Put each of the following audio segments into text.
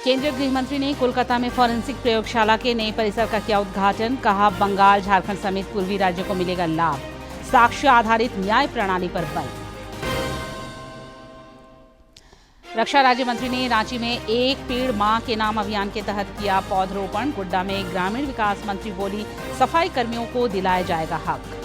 केंद्रीय गृह मंत्री ने कोलकाता में फॉरेंसिक प्रयोगशाला के नए परिसर का किया उद्घाटन। कहा, बंगाल, झारखंड समेत पूर्वी राज्यों को मिलेगा लाभ। साक्ष्य आधारित न्याय प्रणाली पर बल। रक्षा राज्य मंत्री ने रांची में एक पेड़ मां के नाम अभियान के तहत किया पौधरोपण। गोड्डा में ग्रामीण विकास मंत्री बोली, सफाई कर्मियों को दिलाया जाएगा हक।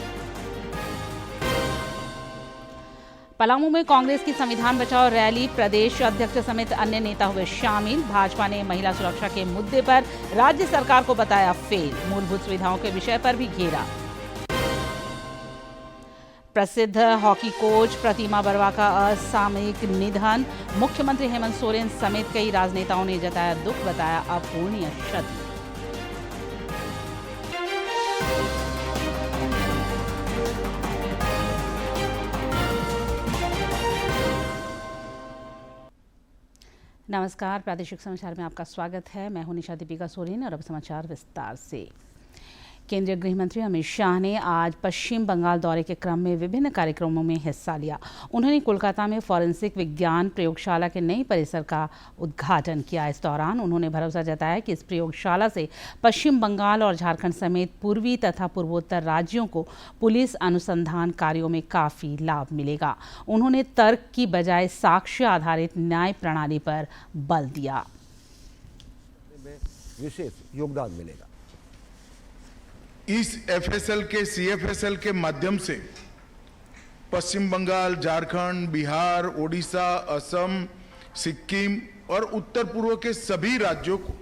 पलामू में कांग्रेस की संविधान बचाओ रैली, प्रदेश अध्यक्ष समेत अन्य नेता हुए शामिल। भाजपा ने महिला सुरक्षा के मुद्दे पर राज्य सरकार को बताया फेल। मूलभूत सुविधाओं के विषय पर भी घेरा। प्रसिद्ध हॉकी कोच प्रतिमा बर्वा का असामयिक निधन। मुख्यमंत्री हेमंत सोरेन समेत कई राजनेताओं ने जताया दुख, बताया अपूरणीय क्षति। नमस्कार, प्रादेशिक समाचार में आपका स्वागत है। मैं हूं निशा दीपिका सोरेन और अब समाचार विस्तार से। केंद्रीय गृह मंत्री अमित शाह ने आज पश्चिम बंगाल दौरे के क्रम में विभिन्न कार्यक्रमों में हिस्सा लिया। उन्होंने कोलकाता में फॉरेंसिक विज्ञान प्रयोगशाला के नए परिसर का उद्घाटन किया। इस दौरान उन्होंने भरोसा जताया कि इस प्रयोगशाला से पश्चिम बंगाल और झारखंड समेत पूर्वी तथा पूर्वोत्तर राज्यों को पुलिस अनुसंधान कार्यों में काफी लाभ मिलेगा। उन्होंने तर्क की बजाय साक्ष्य आधारित न्याय प्रणाली पर बल दिया। विशेष योगदान मिलेगा। इस एफएसएल के सीएफएसएल के माध्यम से पश्चिम बंगाल, झारखंड, बिहार, ओडिशा, असम, सिक्किम और उत्तर पूर्व के सभी राज्यों को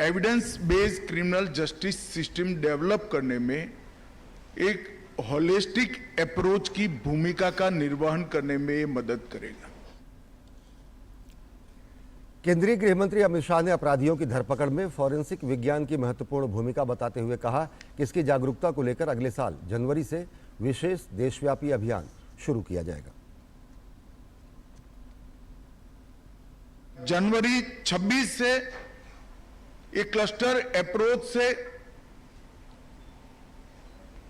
evidence based criminal justice system develop करने में एक होलिस्टिक अप्रोच की भूमिका का निर्वहन करने में ये मदद करेगा। केंद्रीय गृह मंत्री अमित शाह ने अपराधियों की धरपकड़ में फॉरेंसिक विज्ञान की महत्वपूर्ण भूमिका बताते हुए कहा कि इसकी जागरूकता को लेकर अगले साल जनवरी से विशेष देशव्यापी अभियान शुरू किया जाएगा। जनवरी 26 से एक क्लस्टर अप्रोच से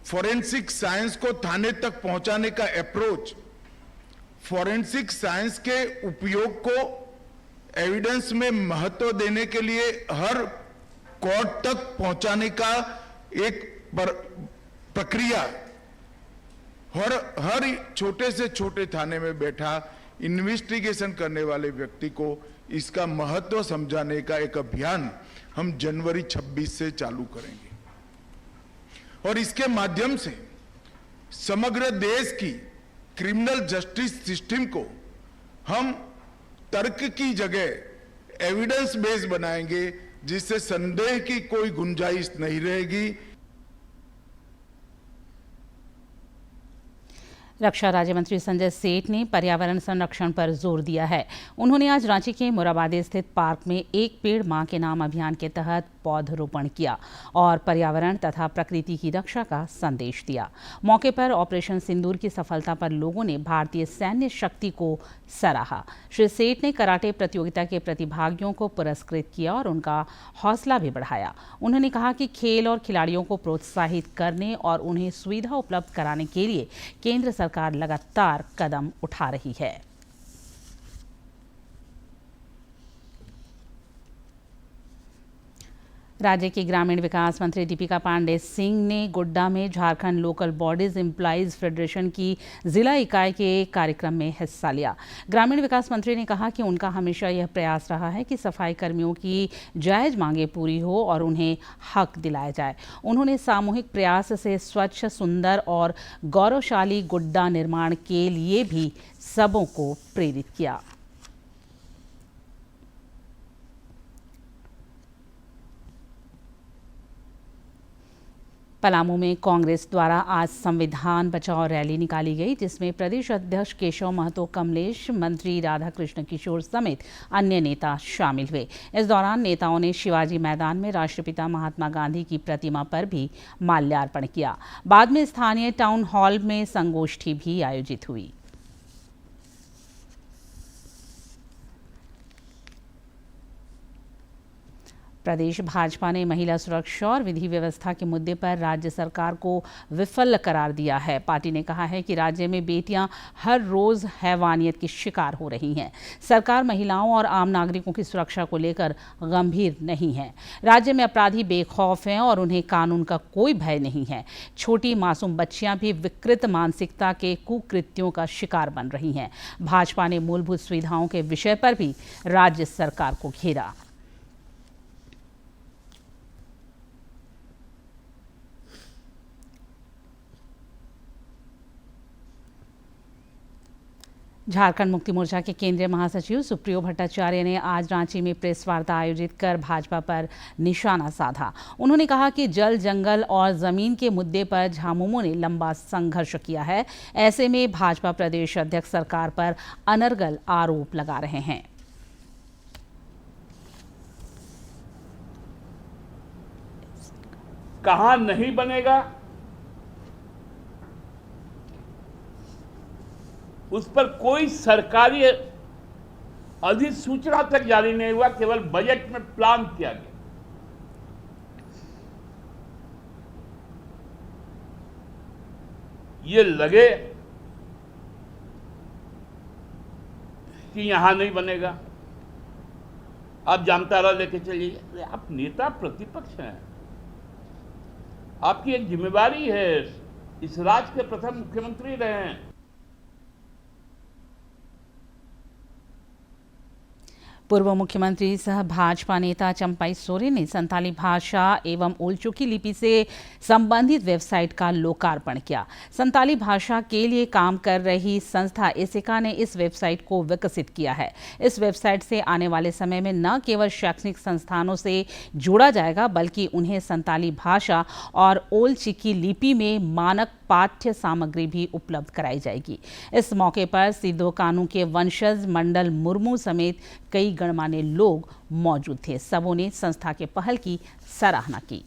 फॉरेंसिक साइंस को थाने तक पहुंचाने का अप्रोच, फॉरेंसिक साइंस के उपयोग को एविडेंस में महत्व देने के लिए हर कोर्ट तक पहुंचाने का एक प्रक्रिया, हर छोटे से छोटे थाने में बैठा इन्वेस्टिगेशन करने वाले व्यक्ति को इसका महत्व समझाने का एक अभियान हम जनवरी 26 से चालू करेंगे। और इसके माध्यम से समग्र देश की क्रिमिनल जस्टिस सिस्टम को हम तर्क की जगह एविडेंस बेस्ड बनाएंगे, जिससे संदेह की कोई गुंजाइश नहीं रहेगी। रक्षा राज्य मंत्री संजय सेठ ने पर्यावरण संरक्षण पर जोर दिया है। उन्होंने आज रांची के मोराबादी स्थित पार्क में एक पेड़ मां के नाम अभियान के तहत पौधरोपण किया और पर्यावरण तथा प्रकृति की रक्षा का संदेश दिया। मौके पर ऑपरेशन सिंदूर की सफलता पर लोगों ने भारतीय सैन्य शक्ति को सराहा। श्री सेठ ने कराटे प्रतियोगिता के प्रतिभागियों को पुरस्कृत किया और उनका हौसला भी बढ़ाया। उन्होंने कहा कि खेल और खिलाड़ियों को प्रोत्साहित करने और उन्हें सुविधा उपलब्ध कराने के लिए केंद्र सरकार लगातार कदम उठा रही है। राज्य की ग्रामीण विकास मंत्री दीपिका पांडे सिंह ने गोड्डा में Jharkhand local bodies employees federation की जिला इकाई के कार्यक्रम में हिस्सा लिया। ग्रामीण विकास मंत्री ने कहा कि उनका हमेशा यह प्रयास रहा है कि सफाई कर्मियों की जायज मांगें पूरी हो और उन्हें हक दिलाया जाए। उन्होंने सामूहिक प्रयास से स्वच्छ, सुंदर और गौरवशाली गोड्डा निर्माण के लिए भी सबों को प्रेरित किया। पलामू में कांग्रेस द्वारा आज संविधान बचाओ रैली निकाली गई, जिसमें प्रदेश अध्यक्ष केशव महतो कमलेश, मंत्री राधाकृष्ण किशोर समेत अन्य नेता शामिल हुए। इस दौरान नेताओं ने शिवाजी मैदान में राष्ट्रपिता महात्मा गांधी की प्रतिमा पर भी माल्यार्पण किया। बाद में स्थानीय टाउन हॉल में संगोष्ठी भी आयोजित हुई। प्रदेश भाजपा ने महिला सुरक्षा और विधि व्यवस्था के मुद्दे पर राज्य सरकार को विफल करार दिया है। पार्टी ने कहा है कि राज्य में बेटियां हर रोज हैवानियत की शिकार हो रही हैं। सरकार महिलाओं और आम नागरिकों की सुरक्षा को लेकर गंभीर नहीं है। राज्य में अपराधी बेखौफ हैं और उन्हें कानून का कोई भय नहीं है। छोटी मासूम बच्चियां भी विकृत मानसिकता के कुकृत्यों का शिकार बन रही हैं। भाजपा ने मूलभूत सुविधाओं के विषय पर भी राज्य सरकार को घेरा। झारखंड मुक्ति मोर्चा के केंद्रीय महासचिव सुप्रियो भट्टाचार्य ने आज रांची में प्रेस वार्ता आयोजित कर भाजपा पर निशाना साधा। उन्होंने कहा कि जल, जंगल और जमीन के मुद्दे पर झामुमो ने लंबा संघर्ष किया है। ऐसे में भाजपा प्रदेश अध्यक्ष सरकार पर अनर्गल आरोप लगा रहे हैं। कहां नहीं बनेगा उस पर कोई सरकारी अधिसूचना तक जारी नहीं हुआ, केवल बजट में प्लान किया गया। ये लगे कि यहां नहीं बनेगा, आप जामताड़ा लेके चलिए। अरे आप नेता प्रतिपक्ष हैं, आपकी एक जिम्मेदारी है, इस राज्य के प्रथम मुख्यमंत्री रहे हैं। पूर्व मुख्यमंत्री सह भाजपा नेता चंपाई सोरेन ने संताली भाषा एवं ओलचुकी लिपि से संबंधित वेबसाइट का लोकार्पण किया। संताली भाषा के लिए काम कर रही संस्था एसिका ने इस वेबसाइट को विकसित किया है। इस वेबसाइट से आने वाले समय में न केवल शैक्षणिक संस्थानों से जोड़ा जाएगा, बल्कि उन्हें संताली भाषा और ओलचिकी लिपि में मानक पाठ्य सामग्री भी उपलब्ध कराई जाएगी। इस मौके पर सिद्धो कानू के वंशज मंडल मुर्मू समेत कई गणमान्य लोग मौजूद थे। सबों ने संस्था के पहल की सराहना की।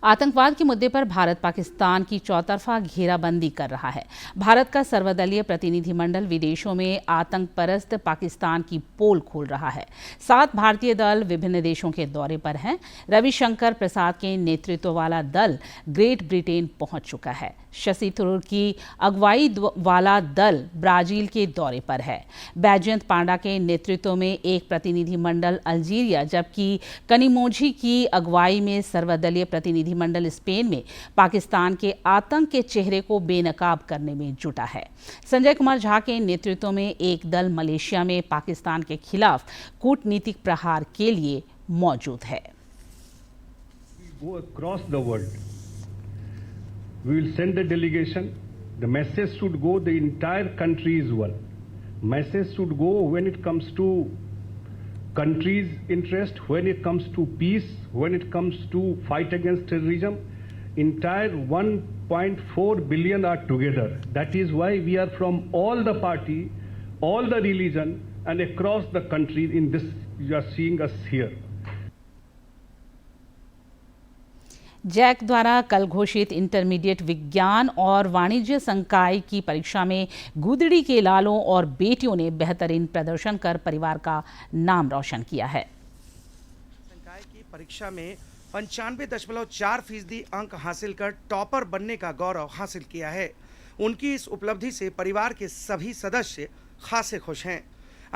आतंकवाद के मुद्दे पर भारत पाकिस्तान की चौतरफा घेराबंदी कर रहा है। भारत का सर्वदलीय प्रतिनिधिमंडल विदेशों में आतंक परस्त पाकिस्तान की पोल खोल रहा है। 7 भारतीय दल विभिन्न देशों के दौरे पर हैं। रविशंकर प्रसाद के नेतृत्व वाला दल ग्रेट ब्रिटेन पहुंच चुका है। शशि थरूर की अगुवाई वाला दल ब्राजील के दौरे पर है। बैजयंत पांडा के नेतृत्व में एक प्रतिनिधिमंडल अल्जीरिया, जबकि कनिमोझी की अगुवाई में सर्वदलीय प्रतिनिधिमंडल स्पेन में पाकिस्तान के आतंक के चेहरे को बेनकाब करने में जुटा है। संजय कुमार झा के नेतृत्व में एक दल मलेशिया में पाकिस्तान के खिलाफ कूटनीतिक प्रहार के लिए मौजूद है। We will send the delegation. The message should go, the entire country is one. Message should go when it comes to country's interest, when it comes to peace, when it comes to fight against terrorism. Entire 1.4 billion are together. That is why we are from all the party, all the religion, and across the country. In this, you are seeing us here. Jack द्वारा कल घोषित intermediate विज्ञान और वाणिज्य संकाय की परीक्षा में गुदड़ी के लालों और बेटियों ने बेहतरीन प्रदर्शन कर परिवार का नाम रोशन किया है। संकाय की परीक्षा में 95.4% अंक हासिल कर टॉपर बनने का गौरव हासिल किया है। उनकी इस उपलब्धि से परिवार के सभी सदस्य खासे खुश हैं।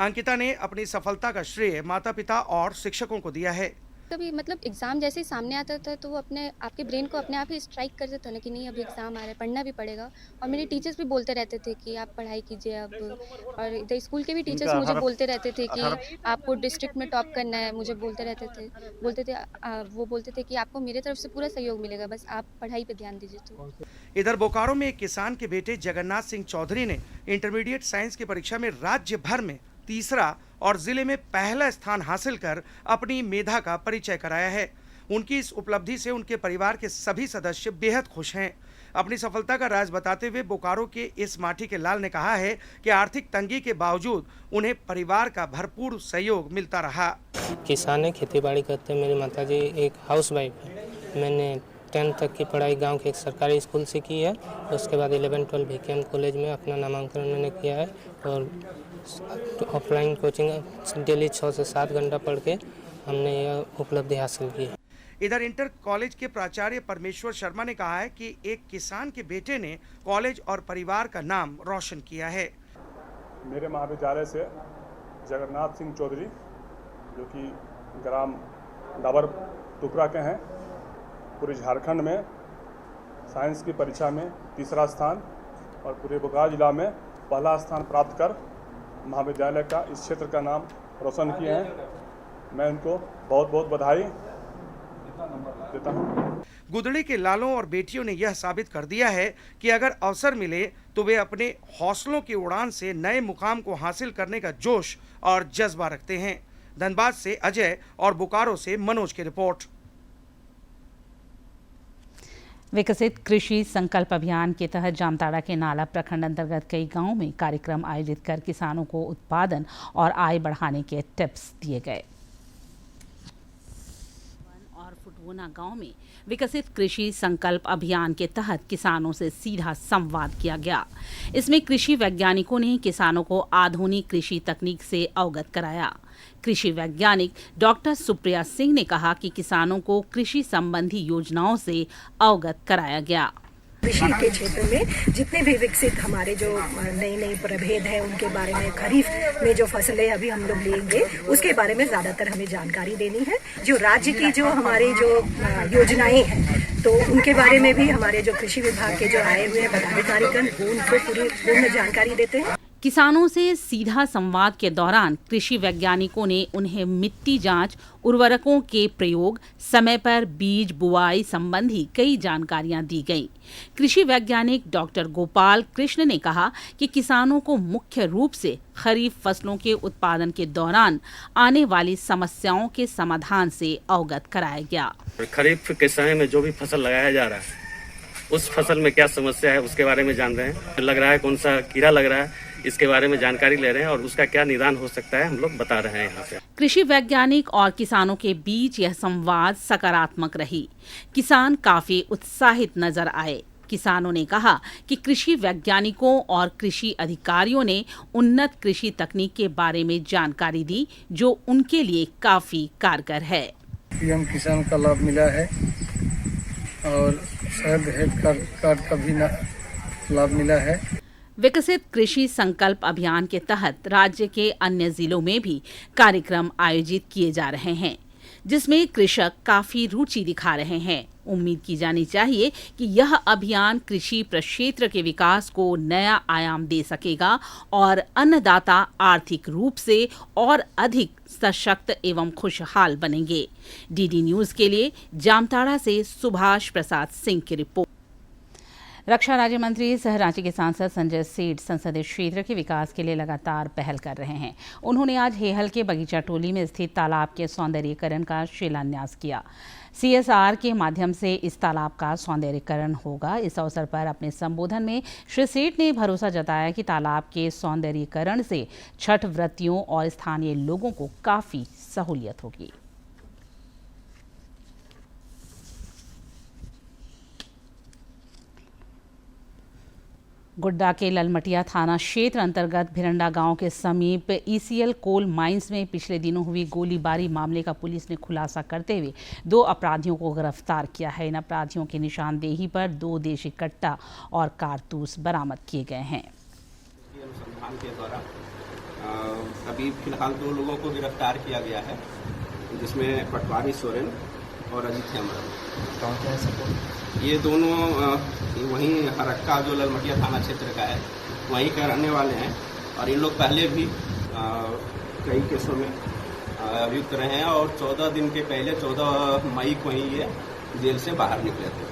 अंकिता ने अपनी सफलता का श्रेय माता पिता और शिक्षकों को दिया है। कभी मतलब एग्ज़ाम जैसे ही सामने आता था तो वो आपके ब्रेन को अपने आप ही स्ट्राइक कर देता ना कि नहीं अभी एग्ज़ाम आ रहा है, पढ़ना भी पड़ेगा। और मेरे टीचर्स भी बोलते रहते थे कि आप पढ़ाई कीजिए अब, और इधर स्कूल के भी टीचर्स मुझे बोलते रहते थे कि आपको डिस्ट्रिक्ट में टॉप करना है। मुझे बोलते थे कि आपको मेरे तरफ से पूरा सहयोग मिलेगा, बस आप पढ़ाई पर ध्यान दीजिए। तो इधर बोकारो में एक किसान के बेटे जगन्नाथ सिंह चौधरी ने इंटरमीडिएट साइंस की परीक्षा में राज्य भर में तीसरा और जिले में पहला स्थान हासिल कर अपनी मेधा का परिचय कराया है। उनकी इस उपलब्धि से उनके परिवार के सभी सदस्य बेहद खुश हैं। अपनी सफलता का राज बताते हुए बोकारो के इस माठी के लाल ने कहा है कि आर्थिक तंगी के बावजूद उन्हें परिवार का भरपूर सहयोग मिलता रहा। किसान है, खेती बाड़ी करते हैं। मेरी माताजी एक हाउस वाइफ है। मैंने 10th तक की पढ़ाई गांव के एक सरकारी स्कूल से की है। उसके बाद 11-12 VKM कॉलेज में अपना नामांकन मैंने किया है और ऑफलाइन कोचिंग डेली 6 से 7 घंटा पढ़ के हमने यह उपलब्धि हासिल की है। इधर इंटर कॉलेज के प्राचार्य परमेश्वर शर्मा ने कहा है कि एक किसान के बेटे ने कॉलेज और परिवार का नाम रोशन किया है। मेरे महाविद्यालय से जगन्नाथ सिंह चौधरी, जो कि ग्राम डाबर टुकरा के हैं, पूरे झारखंड में साइंस की परीक्षा में तीसरा स्थान और पूरे बोकारो जिला में पहला स्थान प्राप्त कर महाविद्यालय का इस क्षेत्र का नाम रोशन किए हैं। मैं उनको बहुत बहुत बधाई देता हूँ। गुदड़ी के लालों और बेटियों ने यह साबित कर दिया है कि अगर अवसर मिले तो वे अपने हौसलों की उड़ान से नए मुकाम को हासिल करने का जोश और जज्बा रखते हैं। धनबाद से अजय और बोकारो से मनोज की रिपोर्ट। विकसित कृषि संकल्प अभियान के तहत जामताड़ा के नाला प्रखंड अंतर्गत कई गांवों में कार्यक्रम आयोजित कर किसानों को उत्पादन और आय बढ़ाने के टिप्स दिए गए। और फुटवोना गांव में विकसित कृषि संकल्प अभियान के तहत किसानों से सीधा संवाद किया गया। इसमें कृषि वैज्ञानिकों ने किसानों को आधुनिक कृषि तकनीक से अवगत कराया। कृषि वैज्ञानिक डॉक्टर सुप्रिया सिंह ने कहा कि किसानों को कृषि संबंधी योजनाओं से अवगत कराया गया। कृषि के क्षेत्र में जितने भी विकसित हमारे जो नए नए प्रभेद हैं उनके बारे में, खरीफ में जो फसलें अभी हम लोग लेंगे उसके बारे में ज्यादातर हमें जानकारी देनी है। जो राज्य की जो हमारी जो योजनाएं हैं तो उनके बारे में भी हमारे जो कृषि विभाग के जो आए हुए हैं पदाधिकारीगण उनको पूर्ण जानकारी देते हैं। किसानों से सीधा संवाद के दौरान कृषि वैज्ञानिकों ने उन्हें मिट्टी जांच, उर्वरकों के प्रयोग, समय पर बीज बुआई संबंधी कई जानकारियां दी गईं। कृषि वैज्ञानिक डॉक्टर गोपाल कृष्ण ने कहा कि किसानों को मुख्य रूप से खरीफ फसलों के उत्पादन के दौरान आने वाली समस्याओं के समाधान से अवगत कराया गया। खरीफ के समय में जो भी फसल लगाया जा रहा है उस फसल में क्या समस्या है उसके बारे में जान रहे हैं। लग रहा है कौन सा कीड़ा लग रहा है इसके बारे में जानकारी ले रहे हैं और उसका क्या निदान हो सकता है हम लोग बता रहे हैं यहाँ पे। कृषि वैज्ञानिक और किसानों के बीच यह संवाद सकारात्मक रही। किसान काफी उत्साहित नजर आए। किसानों ने कहा कि कृषि वैज्ञानिकों और कृषि अधिकारियों ने उन्नत कृषि तकनीक के बारे में जानकारी दी जो उनके लिए काफी कारगर है। पीएम किसान का लाभ मिला है और शहद हेल्थ कार्ड का भी लाभ मिला है। विकसित कृषि संकल्प अभियान के तहत राज्य के अन्य जिलों में भी कार्यक्रम आयोजित किए जा रहे हैं जिसमें कृषक काफी रुचि दिखा रहे हैं। उम्मीद की जानी चाहिए कि यह अभियान कृषि प्रक्षेत्र के विकास को नया आयाम दे सकेगा और अन्नदाता आर्थिक रूप से और अधिक सशक्त एवं खुशहाल बनेंगे। डीडी न्यूज के लिए जामताड़ा से सुभाष प्रसाद सिंह की रिपोर्ट। रक्षा राज्य मंत्री सह रांची के सांसद संजय सेठ संसदीय क्षेत्र के विकास के लिए लगातार पहल कर रहे हैं। उन्होंने आज हेहल के बगीचा टोली में स्थित तालाब के सौंदर्यीकरण का शिलान्यास किया। CSR के माध्यम से इस तालाब का सौंदर्यीकरण होगा। इस अवसर पर अपने संबोधन में श्री सेठ ने भरोसा जताया कि तालाब के सौंदर्यीकरण से छठ व्रतियों और स्थानीय लोगों को काफी सहूलियत होगी। गुड्डा के ललमटिया थाना क्षेत्र अंतर्गत भिरंडा गांव के समीप ECL कोल माइंस में पिछले दिनों हुई गोलीबारी मामले का पुलिस ने खुलासा करते हुए 2 अपराधियों को गिरफ्तार किया है। इन अपराधियों की निशानदेही पर 2 देशी कट्टा और कारतूस बरामद किए गए हैं। अनुसंधान के द्वारा अभी फिलहाल 2 लोगों को गिरफ्तार किया गया है जिसमें पटवारी सोरेन और अजीत हेमरम। ये दोनों वहीं हरक्का जो ललमटिया थाना क्षेत्र का है वहीं के रहने वाले हैं और इन लोग पहले भी कई केसों में अभियुक्त रहे हैं और 14 दिन के पहले 14 मई को ही ये जेल से बाहर निकले थे।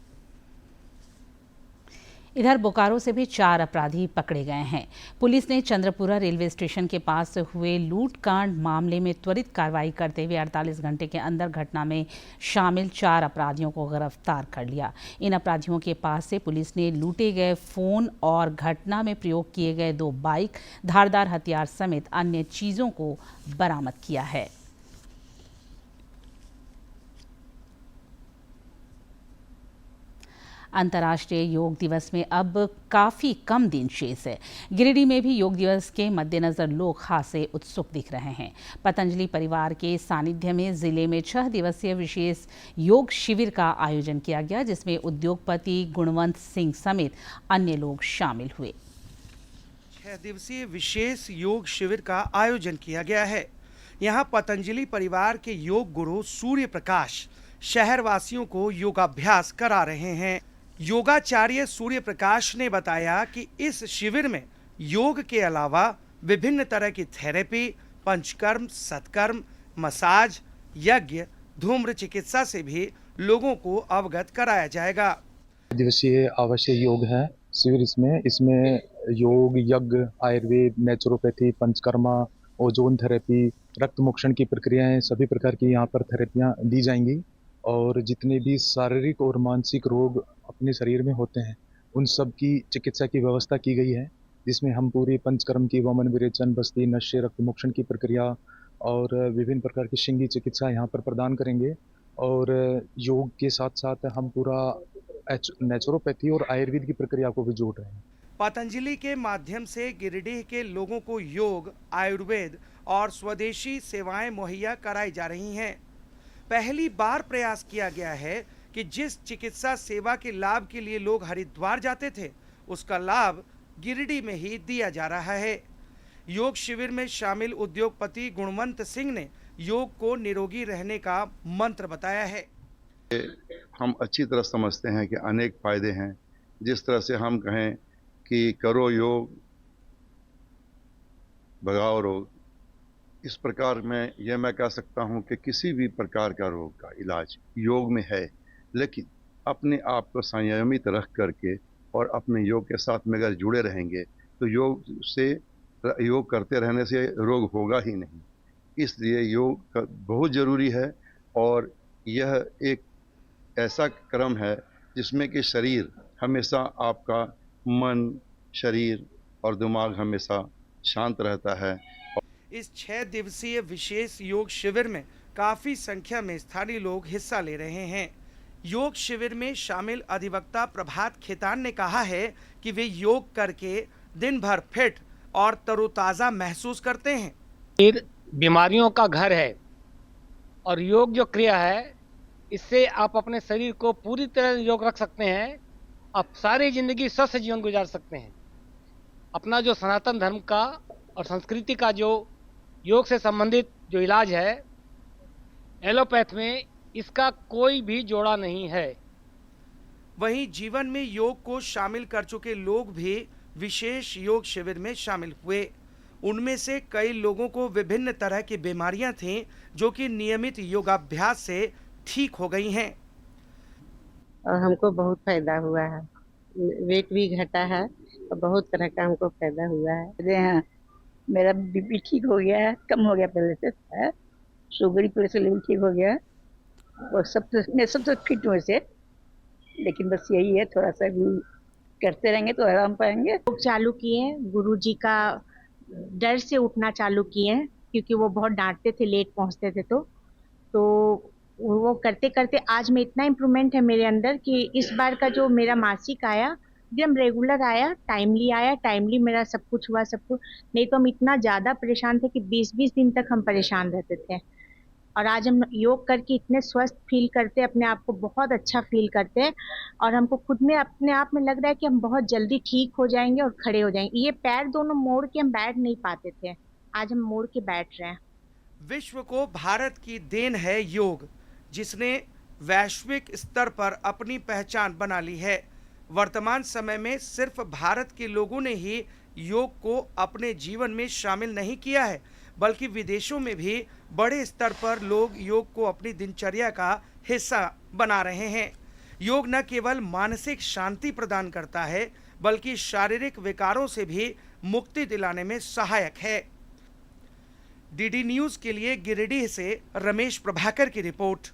इधर बोकारो से भी 4 अपराधी पकड़े गए हैं। पुलिस ने चंद्रपुरा रेलवे स्टेशन के पास हुए लूटकांड मामले में त्वरित कार्रवाई करते हुए 48 घंटे के अंदर घटना में शामिल 4 अपराधियों को गिरफ्तार कर लिया। इन अपराधियों के पास से पुलिस ने लूटे गए फोन और घटना में प्रयोग किए गए 2 बाइक, धारदार हथियार समेत अन्य चीजों को बरामद किया है। अंतर्राष्ट्रीय योग दिवस में अब काफ़ी कम दिन शेष है। गिरिडीह में भी योग दिवस के मद्देनज़र लोग खासे उत्सुक दिख रहे हैं। पतंजलि परिवार के सानिध्य में जिले में 6 दिवसीय विशेष योग शिविर का आयोजन किया गया, जिसमें उद्योगपति गुणवंत सिंह समेत अन्य लोग शामिल हुए। 6 दिवसीय विशेष योग शिविर का आयोजन किया गया है। यहाँ पतंजलि परिवार के योग गुरु सूर्य प्रकाश शहरवासियों को योगाभ्यास करा रहे हैं। योगाचार्य सूर्य प्रकाश ने बताया कि इस शिविर में योग के अलावा विभिन्न तरह की थेरेपी, पंचकर्म, सत्कर्म, मसाज, यज्ञ, धूम्र चिकित्सा से भी लोगों को अवगत कराया जाएगा। दिवसीय आवश्यक योग है शिविर। इसमें योग, यज्ञ, Ayurveda, naturopathy, panchakarma, ozone therapy, रक्त मोक्षण की प्रक्रियाएं, सभी प्रकार की यहाँ पर थेरेपियाँ दी जाएंगी। और जितने भी शारीरिक और मानसिक रोग अपने शरीर में होते हैं उन सब की चिकित्सा की व्यवस्था की गई है, जिसमें हम पूरी पंचकर्म की, वमन, विरेचन, बस्ती, नशे, रक्त मोक्षण की प्रक्रिया और विभिन्न प्रकार की शिंगी चिकित्सा यहाँ पर प्रदान करेंगे। और योग के साथ साथ हम पूरा नेचुरोपैथी और आयुर्वेद की प्रक्रिया को भी जोड़ रहे हैं। पतंजलि के माध्यम से गिरिडीह के लोगों को योग, आयुर्वेद और स्वदेशी सेवाएं मुहैया कराई जा रही हैं। पहली बार प्रयास किया गया है कि जिस चिकित्सा सेवा के लाभ के लिए लोग हरिद्वार जाते थे, उसका लाभ गिरिडीह में ही दिया जा रहा है। योग शिविर में शामिल उद्योगपति गुणवंत सिंह ने योग को निरोगी रहने का मंत्र बताया है। हम अच्छी तरह समझते हैं कि अनेक फायदे हैं। जिस तरह से हम कहें कि करो योग, भगाओ रोग, इस प्रकार में यह मैं कह सकता हूं कि किसी भी प्रकार का रोग का इलाज योग में है। लेकिन अपने आप को संयमित रख करके और अपने योग के साथ में अगर जुड़े रहेंगे तो योग करते रहने से रोग होगा ही नहीं। इसलिए योग बहुत ज़रूरी है और यह एक ऐसा क्रम है जिसमें कि शरीर हमेशा आपका मन, शरीर और दिमाग हमेशा शांत रहता है। इस 6 दिवसीय विशेष योग शिविर में काफी संख्या में स्थानीय लोग हिस्सा ले रहे हैं। योग शिविर में शामिल अधिवक्ता प्रभात खेतान ने कहा है कि वे योग करके दिन भर फिट और तरोताजा महसूस करते हैं। शरीर बीमारियों का घर है और योग जो क्रिया है इससे आप अपने शरीर को पूरी तरह योग रख सकते हैं। आप सारी जिंदगी स्वस्थ जीवन गुजार सकते हैं। अपना जो सनातन धर्म का और संस्कृति का जो योग से संबंधित जो इलाज है, एलोपैथ में इसका कोई भी जोड़ा नहीं है। वहीं जीवन में योग को शामिल कर चुके लोग भी विशेष योग शिविर में शामिल हुए। उनमें से कई लोगों को विभिन्न तरह की बीमारियां थीं जो कि नियमित योगाभ्यास से ठीक हो गई हैं। और हमको बहुत फायदा हुआ है, वेट भी घटा है और बहुत तरह का हमको फायदा हुआ है। हाँ, मेरा बीपी ठीक हो गया है, कम हो गया पहले से है, शुगर की से लेवल ठीक हो गया और सब तो फिट हुए से। लेकिन बस यही है, थोड़ा सा करते रहेंगे तो आराम पाएंगे। चालू किए, गुरुजी का डर से उठना चालू किए क्योंकि वो बहुत डांटते थे, लेट पहुंचते थे तो वो करते करते आज में इतना इम्प्रूवमेंट है मेरे अंदर कि इस बार का जो मेरा मासिक आया एकदम रेगुलर आया, टाइमली मेरा सब कुछ हुआ, सब कुछ। नहीं तो हम इतना ज़्यादा परेशान थे कि 20-20 दिन तक हम परेशान रहते थे। और आज हम योग करके इतने स्वस्थ फील करते, अपने आप को बहुत अच्छा फील करते हैं और हमको खुद में अपने आप में लग रहा है कि हम बहुत जल्दी ठीक हो जाएंगे और खड़े हो जाएंगे। ये पैर दोनों मोड़ के हम बैठ नहीं पाते थे, आज हम मोड़ के बैठ रहे हैं। विश्व को भारत की देन है योग, जिसने वैश्विक स्तर पर अपनी पहचान बना ली है। वर्तमान समय में सिर्फ भारत के लोगों ने ही योग को अपने जीवन में शामिल नहीं किया है, बल्कि विदेशों में भी बड़े स्तर पर लोग योग को अपनी दिनचर्या का हिस्सा बना रहे हैं। योग न केवल मानसिक शांति प्रदान करता है, बल्कि शारीरिक विकारों से भी मुक्ति दिलाने में सहायक है। डीडी न्यूज़ के लिए गिरिडीह से रमेश प्रभाकर की रिपोर्ट।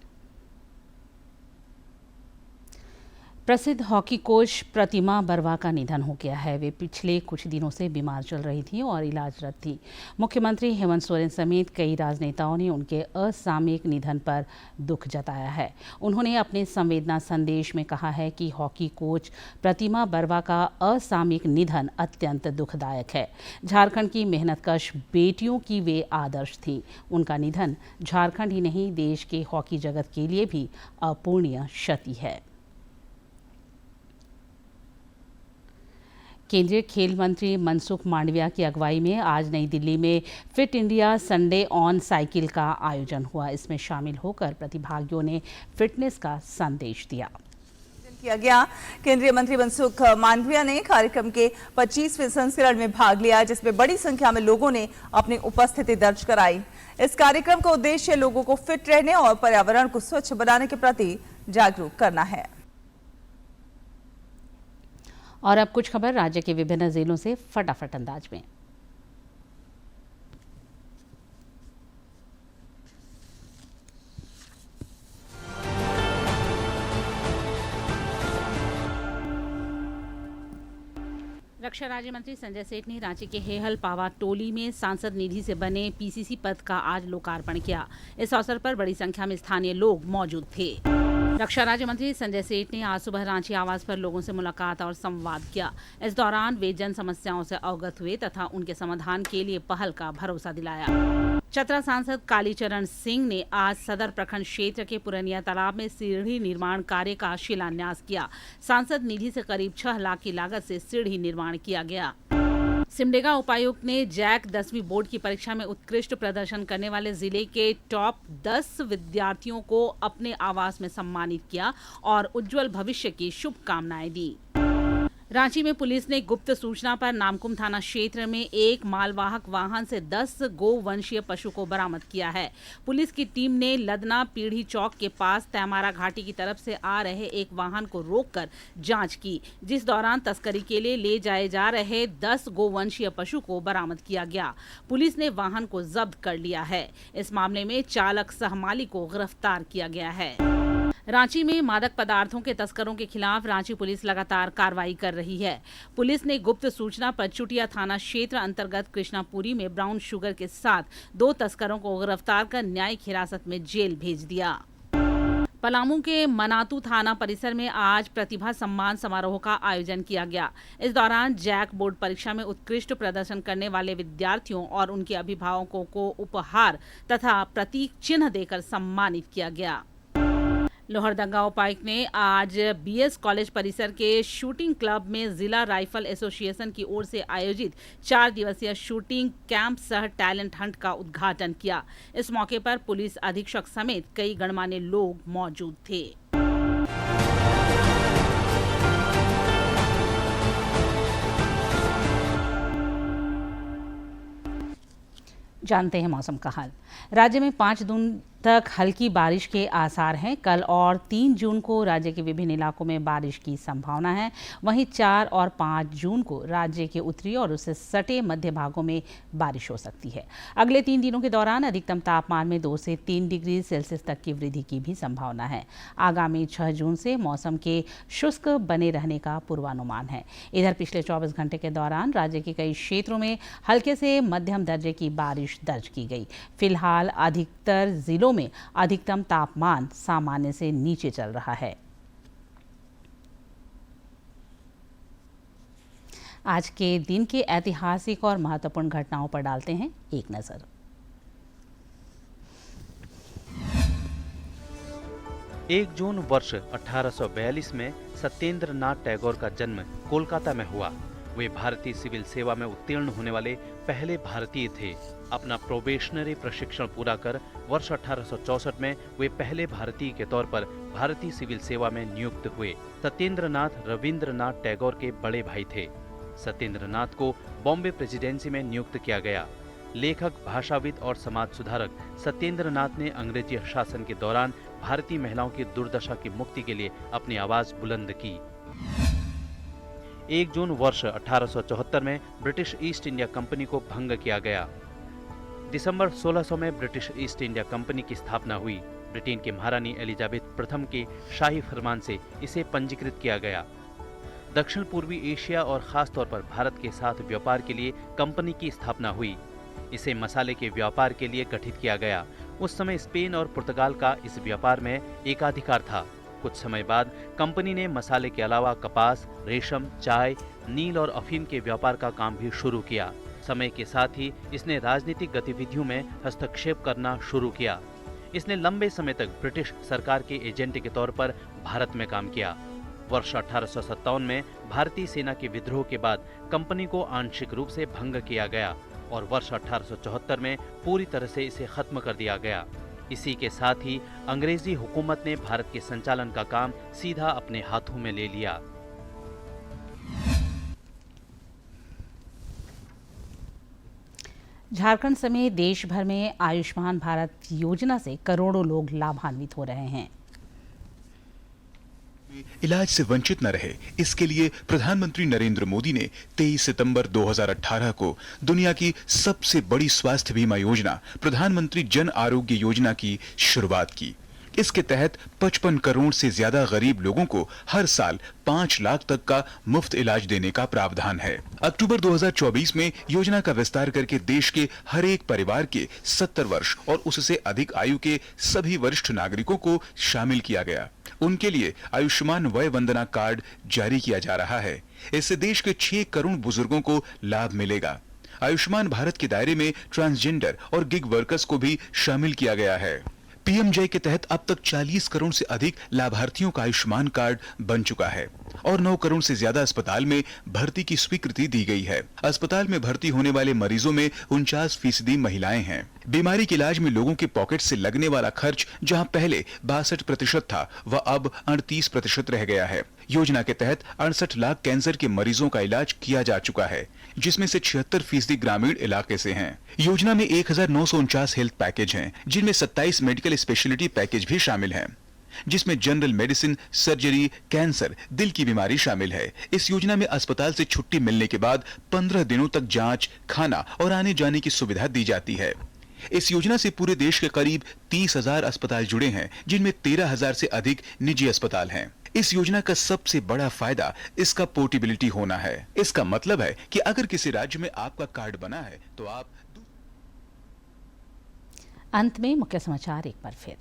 प्रसिद्ध हॉकी कोच प्रतिमा बर्वा का निधन हो गया है। वे पिछले कुछ दिनों से बीमार चल रही थी और इलाजरत थी। मुख्यमंत्री हेमंत सोरेन समेत कई राजनेताओं ने उनके असामयिक निधन पर दुख जताया है। उन्होंने अपने संवेदना संदेश में कहा है कि हॉकी कोच प्रतिमा बर्वा का असामयिक निधन अत्यंत दुखदायक है। झारखंड की मेहनतकश बेटियों की वे आदर्श थी। उनका निधन झारखंड ही नहीं, देश के हॉकी जगत के लिए भी अपूरणीय क्षति है। केंद्रीय खेल मंत्री मनसुख मांडविया की अगुवाई में आज नई दिल्ली में fit India Sunday on cycle का आयोजन हुआ। इसमें शामिल होकर प्रतिभागियों ने फिटनेस का संदेश दिया। किया गया। केंद्रीय मंत्री मनसुख मांडविया ने कार्यक्रम के 25वें संस्करण में भाग लिया, जिसमें बड़ी संख्या में लोगों ने अपनी उपस्थिति दर्ज कराई। इस कार्यक्रम का उद्देश्य लोगों को फिट रहने और पर्यावरण को स्वच्छ बनाने के प्रति जागरूक करना है। और अब कुछ खबर राज्य के विभिन्न जिलों से फटाफट अंदाज में। रक्षा राज्य मंत्री संजय सेठ ने रांची के हेहल पावा टोली में सांसद निधि से बने पीसीसी पद का आज लोकार्पण किया। इस अवसर पर बड़ी संख्या में स्थानीय लोग मौजूद थे। रक्षा राज्य मंत्री संजय सेठ ने आज सुबह रांची आवास पर लोगों से मुलाकात और संवाद किया। इस दौरान वे जन समस्याओं से अवगत हुए तथा उनके समाधान के लिए पहल का भरोसा दिलाया। चतरा सांसद कालीचरण सिंह ने आज सदर प्रखंड क्षेत्र के पुरनिया तालाब में सीढ़ी निर्माण कार्य का शिलान्यास किया। सांसद निधि से करीब 6 लाख की लागत से सीढ़ी निर्माण किया गया। सिमडेगा उपायुक्त ने जैक 10वीं बोर्ड की परीक्षा में उत्कृष्ट प्रदर्शन करने वाले जिले के टॉप 10 विद्यार्थियों को अपने आवास में सम्मानित किया और उज्जवल भविष्य की शुभकामनाएं दी। रांची में पुलिस ने गुप्त सूचना पर नामकुम थाना क्षेत्र में एक मालवाहक वाहन से 10 गोवंशीय पशु को बरामद किया है। पुलिस की टीम ने लदना पीढ़ी चौक के पास तैमारा घाटी की तरफ से आ रहे एक वाहन को रोककर जांच की, जिस दौरान तस्करी के लिए ले जाए जा रहे 10 गोवंशीय पशु को बरामद किया गया। पुलिस ने वाहन को जब्त कर लिया है। इस मामले में चालक सह मालिक को गिरफ्तार किया गया है। रांची में मादक पदार्थों के तस्करों के खिलाफ रांची पुलिस लगातार कार्रवाई कर रही है। पुलिस ने गुप्त सूचना पर चुटिया थाना क्षेत्र अंतर्गत कृष्णापुरी में ब्राउन शुगर के साथ 2 तस्करों को गिरफ्तार कर न्यायिक हिरासत में जेल भेज दिया। पलामू के मनातू थाना परिसर में आज प्रतिभा सम्मान समारोह का आयोजन किया गया। इस दौरान जैक बोर्ड परीक्षा में उत्कृष्ट प्रदर्शन करने वाले विद्यार्थियों और उनके अभिभावकों को उपहार तथा प्रतीक चिन्ह देकर सम्मानित किया गया। लोहरदंगा उपायुक्त ने आज बीएस कॉलेज परिसर के शूटिंग क्लब में जिला राइफल एसोसिएशन की ओर से आयोजित 4 दिवसीय शूटिंग कैंप सह टैलेंट हंट का उद्घाटन किया। इस मौके पर पुलिस अधीक्षक समेत कई गणमान्य लोग मौजूद थे। जानते हैं मौसम का हाल। राज्य में 5 जून तक हल्की बारिश के आसार हैं। कल और 3 जून को राज्य के विभिन्न इलाकों में बारिश की संभावना है। वहीं 4 और 5 जून को राज्य के उत्तरी और उससे सटे मध्य भागों में बारिश हो सकती है। अगले 3 दिनों के दौरान अधिकतम तापमान में 2 से 3 डिग्री सेल्सियस तक की वृद्धि की भी संभावना है। आगामी 6 जून से मौसम के शुष्क बने रहने का पूर्वानुमान है। इधर पिछले 24 घंटे के दौरान राज्य के कई क्षेत्रों में हल्के से मध्यम दर्जे की बारिश दर्ज की गई। फिलहाल अधिकतर जिलों में अधिकतम तापमान सामान्य से नीचे चल रहा है। आज के दिन के ऐतिहासिक और महत्वपूर्ण घटनाओं पर डालते हैं एक नजर। एक जून वर्ष 1842 में सत्येंद्र नाथ टैगोर का जन्म कोलकाता में हुआ। वे भारतीय सिविल सेवा में उत्तीर्ण होने वाले पहले भारतीय थे। अपना प्रोबेशनरी प्रशिक्षण पूरा कर वर्ष 1864 में वे पहले भारतीय के तौर पर भारतीय सिविल सेवा में नियुक्त हुए। सत्येंद्र नाथ रविंद्रनाथ टैगोर के बड़े भाई थे। सत्येंद्र नाथ को बॉम्बे प्रेसिडेंसी में नियुक्त किया गया। लेखक, भाषाविद और समाज सुधारक सत्येंद्र नाथ ने अंग्रेजी शासन के दौरान भारतीय महिलाओं की दुर्दशा की मुक्ति के लिए अपनी आवाज बुलंद की। 1 जून वर्ष 1874 में ब्रिटिश ईस्ट इंडिया कंपनी को भंग किया गया। दिसंबर 1600 में ब्रिटिश ईस्ट इंडिया कंपनी की स्थापना हुई। ब्रिटेन की महारानी एलिजाबेथ प्रथम के शाही फरमान से इसे पंजीकृत किया गया। दक्षिण पूर्वी एशिया और खास तौर पर भारत के साथ व्यापार के लिए कंपनी की स्थापना हुई। इसे मसाले के व्यापार के लिए गठित किया गया। उस समय स्पेन और पुर्तगाल का इस व्यापार में एकाधिकार था। कुछ समय बाद कंपनी ने मसाले के अलावा कपास, रेशम, चाय, नील और अफीम के व्यापार का काम भी शुरू किया। समय के साथ ही इसने राजनीतिक गतिविधियों में हस्तक्षेप करना शुरू किया। इसने लंबे समय तक ब्रिटिश सरकार के एजेंट के तौर पर भारत में काम किया। वर्ष 1857 में भारतीय सेना के विद्रोह के बाद कंपनी को आंशिक रूप से भंग किया गया और वर्ष 1874 में पूरी तरह से इसे खत्म कर दिया गया। इसी के साथ ही अंग्रेजी हुकूमत ने भारत के संचालन का काम सीधा अपने हाथों में ले लिया। झारखंड समेत देश भर में आयुष्मान भारत योजना से करोड़ों लोग लाभान्वित हो रहे हैं। इलाज से वंचित न रहे, इसके लिए प्रधानमंत्री नरेंद्र मोदी ने 23 सितंबर 2018 को दुनिया की सबसे बड़ी स्वास्थ्य बीमा योजना प्रधानमंत्री जन आरोग्य योजना की शुरुआत की। इसके तहत 55 करोड़ से ज्यादा गरीब लोगों को हर साल 5 लाख तक का मुफ्त इलाज देने का प्रावधान है। अक्टूबर 2024 में योजना का विस्तार करके देश के हर एक परिवार के 70 वर्ष और उससे अधिक आयु के सभी वरिष्ठ नागरिकों को शामिल किया गया। उनके लिए आयुष्मान वय वंदना कार्ड जारी किया जा रहा है। इससे देश के 6 करोड़ बुजुर्गों को लाभ मिलेगा। आयुष्मान भारत के दायरे में ट्रांसजेंडर और गिग वर्कर्स को भी शामिल किया गया है। पीएमजे के तहत अब तक 40 करोड़ से अधिक लाभार्थियों का आयुष्मान कार्ड बन चुका है और 9 करोड़ से ज्यादा अस्पताल में भर्ती की स्वीकृति दी गई है। अस्पताल में भर्ती होने वाले मरीजों में 49% महिलाएं हैं। बीमारी के इलाज में लोगों के पॉकेट से लगने वाला खर्च जहां पहले 62% था, वह अब 38% रह गया है। योजना के तहत 68 लाख कैंसर के मरीजों का इलाज किया जा चुका है, जिसमें से 76% ग्रामीण इलाके से हैं। योजना में 1949 हेल्थ पैकेज हैं, जिनमें 27 मेडिकल स्पेशलिटी पैकेज भी शामिल हैं, जिसमें जनरल मेडिसिन, सर्जरी, कैंसर, दिल की बीमारी शामिल है। इस योजना में अस्पताल से छुट्टी मिलने के बाद 15 दिनों तक जांच, खाना और आने जाने की सुविधा दी जाती है। इस योजना से पूरे देश के करीब 30,000 अस्पताल जुड़े हैं, जिनमें 13,000 से अधिक निजी अस्पताल हैं। इस योजना का सबसे बड़ा फायदा इसका पोर्टेबिलिटी होना है। इसका मतलब है कि अगर किसी राज्य में आपका कार्ड बना है तो आप। अंत में मुख्य समाचार एक बार फिर।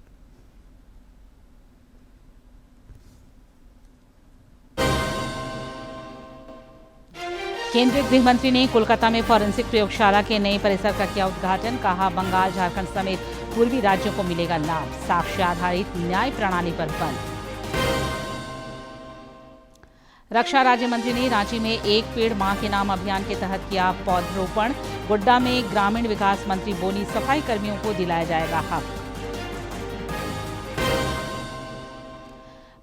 केंद्रीय गृह मंत्री ने कोलकाता में फॉरेंसिक प्रयोगशाला के नए परिसर का किया उद्घाटन। कहा, बंगाल, झारखंड समेत पूर्वी राज्यों को मिलेगा लाभ। साक्ष्य आधारित न्याय प्रणाली पर बल। रक्षा राज्य मंत्री ने रांची में एक पेड़ मां के नाम अभियान के तहत किया पौधरोपण। गोड्डा में ग्रामीण विकास मंत्री बोली, सफाई कर्मियों को दिलाया जाएगा हक।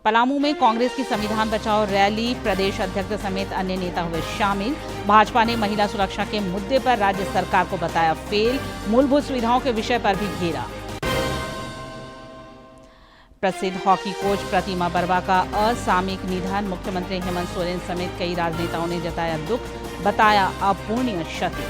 पलामू में कांग्रेस की संविधान बचाओ रैली, प्रदेश अध्यक्ष समेत अन्य नेता हुए शामिल। भाजपा ने महिला सुरक्षा के मुद्दे पर राज्य सरकार को बताया फेल। मूलभूत सुविधाओं के विषय पर भी घेरा। प्रसिद्ध हॉकी कोच प्रतिमा बर्वा का असामयिक निधन। मुख्यमंत्री हेमंत सोरेन समेत कई राजनेताओं ने जताया दुख, बताया अपूर्णीय क्षति।